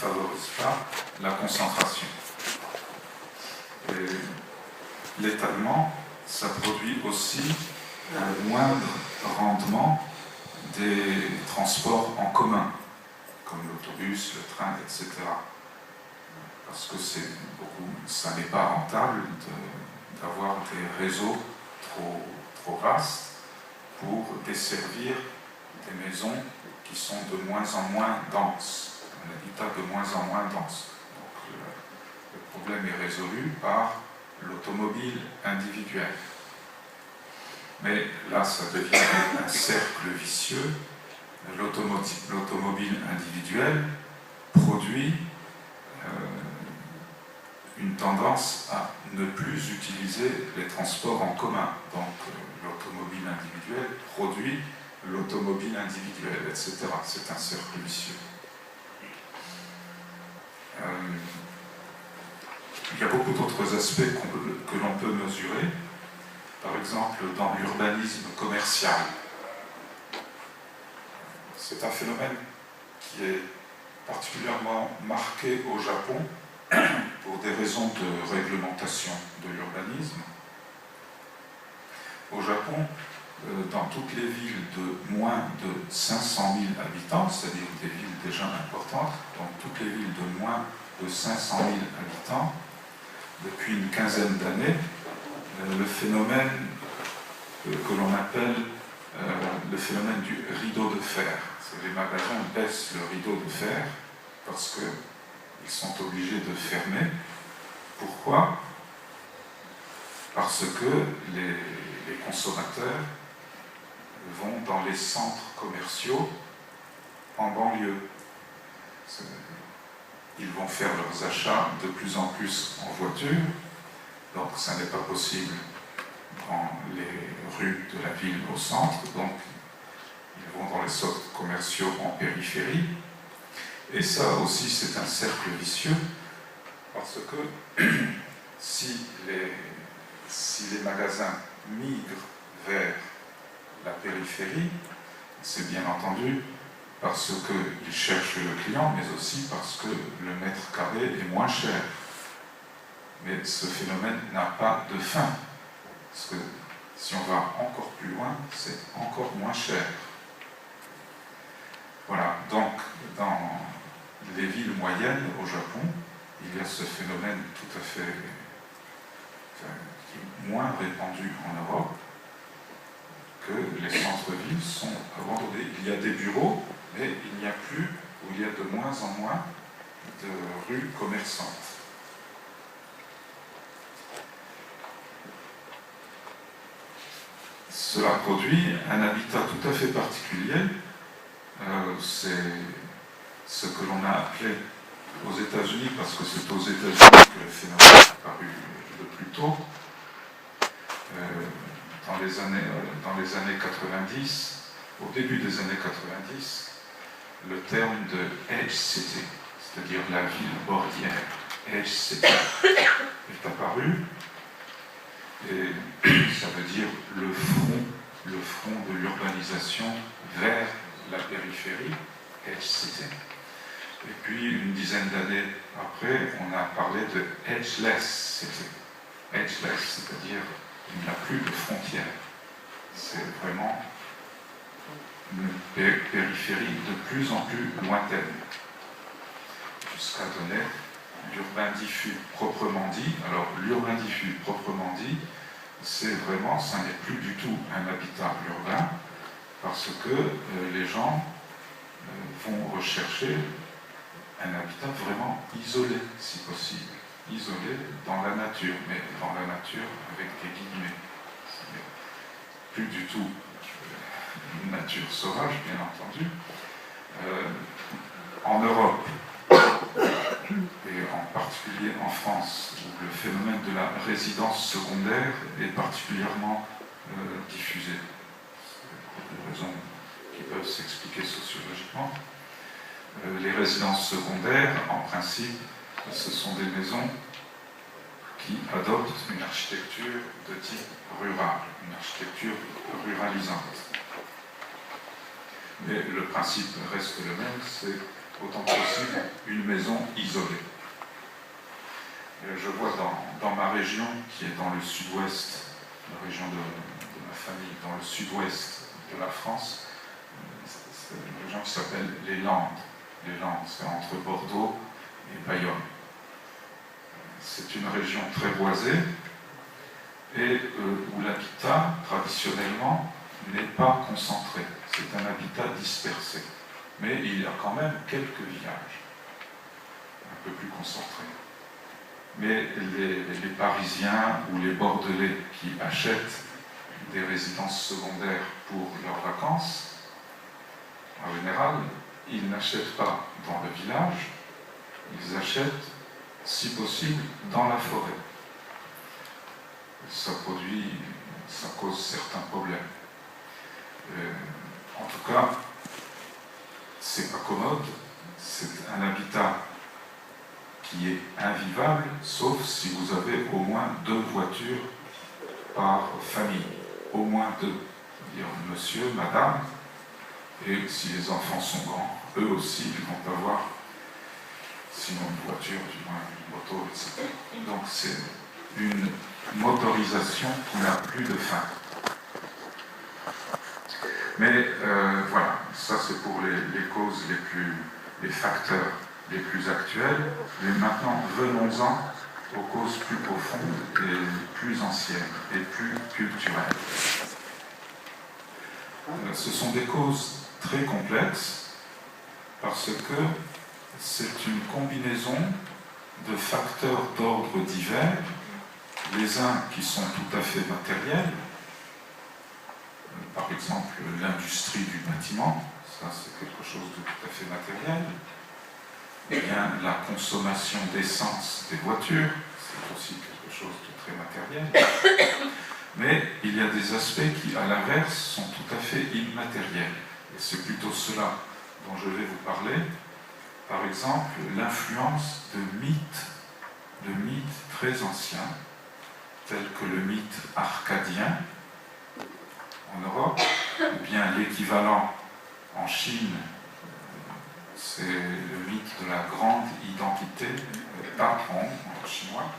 favorise pas la concentration. Et l'étalement, ça produit aussi un moindre rendement des transports en commun, comme l'autobus, le train, etc. Parce que ça n'est pas rentable d'avoir des réseaux trop vastes pour desservir des maisons qui sont de moins en moins denses, un habitat de moins en moins dense. Donc le problème est résolu par l'automobile individuelle. Mais là, ça devient un cercle vicieux. L'automobile individuelle produit une tendance à ne plus utiliser les transports en commun. Donc l'automobile individuelle produit l'automobile individuelle, etc. C'est un cercle vicieux. Il y a beaucoup d'autres aspects que l'on peut mesurer, par exemple dans l'urbanisme commercial. C'est un phénomène qui est particulièrement marqué au Japon pour des raisons de réglementation de l'urbanisme. Au Japon, dans toutes les villes de moins de 500 000 habitants, c'est-à-dire des villes déjà importantes, donc toutes les villes de moins de 500 000 habitants, depuis une quinzaine d'années, le phénomène que l'on appelle le phénomène du rideau de fer. Les magasins baissent le rideau de fer parce qu'ils sont obligés de fermer. Pourquoi ? Parce que les consommateurs vont dans les centres commerciaux en banlieue. Ils vont faire leurs achats de plus en plus en voiture, donc ça n'est pas possible dans les rues de la ville au centre, donc ils vont dans les centres commerciaux en périphérie. Et ça aussi, c'est un cercle vicieux, parce que si les magasins migrent vers la périphérie, c'est bien entendu parce qu'ils cherchent le client, mais aussi parce que le mètre carré est moins cher. Mais ce phénomène n'a pas de fin, parce que si on va encore plus loin, c'est encore moins cher. Voilà, donc dans les villes moyennes au Japon, il y a ce phénomène tout à fait qui est moins répandu en Europe, que les centres-villes sont abandonnés. Il y a des bureaux, mais il n'y a plus, ou il y a de moins en moins de rues commerçantes. Cela produit un habitat tout à fait particulier. C'est ce que l'on a appelé aux États-Unis, parce que c'est aux États-Unis que le phénomène est apparu le plus tôt, dans les années 90, au début des années 90, le terme de Edge City, c'est-à-dire la ville bordière, Edge City, est apparu, et ça veut dire le front de l'urbanisation vers la périphérie, Edge City. Et puis, une dizaine d'années après, on a parlé de Edgeless City. Edgeless, c'est-à-dire qu'il n'y a plus de frontières. C'est vraiment une périphérie de plus en plus lointaine, jusqu'à donner l'urbain diffus proprement dit. Alors, l'urbain diffus proprement dit, c'est vraiment, ça n'est plus du tout un habitat urbain, parce que les gens vont rechercher un habitat vraiment isolé, si possible. Isolé dans la nature, mais dans la nature avec des guillemets. C'est plus du tout une nature sauvage, bien entendu. En Europe, et en particulier en France, où le phénomène de la résidence secondaire est particulièrement diffusé. Pour des raisons qui peuvent s'expliquer sociologiquement. Les résidences secondaires, en principe, ce sont des maisons qui adoptent une architecture de type rural, une architecture ruralisante. Mais le principe reste le même, c'est autant que possible une maison isolée. Et je vois dans ma région, qui est dans le sud-ouest, la région de ma famille, dans le sud-ouest de la France, c'est une région qui s'appelle les Landes. Les Landes, c'est entre Bordeaux et Bayonne. C'est une région très boisée et où l'habitat, traditionnellement, n'est pas concentré. C'est un habitat dispersé. Mais il y a quand même quelques villages un peu plus concentrés. Mais les Parisiens ou les Bordelais qui achètent des résidences secondaires pour leurs vacances, en général, ils n'achètent pas dans le village, ils achètent, si possible, dans la forêt. Ça cause certains problèmes. En tout cas, c'est pas commode, c'est un habitat qui est invivable, sauf si vous avez au moins 2 voitures par famille. Au moins 2. C'est-à-dire monsieur, madame, et si les enfants sont grands, eux aussi, ils vont avoir, sinon une voiture, du moins une moto, etc. Donc c'est une motorisation qui n'a plus de fin. Mais voilà, ça c'est pour les causes les facteurs les plus actuels. Mais maintenant, venons-en aux causes plus profondes et plus anciennes et plus culturelles. Ce sont des causes très complexes parce que c'est une combinaison de facteurs d'ordre divers, les uns qui sont tout à fait matériels, par exemple l'industrie du bâtiment, ça c'est quelque chose de tout à fait matériel, et bien la consommation d'essence des voitures, c'est aussi quelque chose de très matériel, mais il y a des aspects qui, à l'inverse, sont tout à fait immatériels, et c'est plutôt cela dont je vais vous parler. Par exemple, l'influence de mythes très anciens, tels que le mythe arcadien en Europe, ou bien l'équivalent en Chine, c'est le mythe de la grande identité, patron en chinois.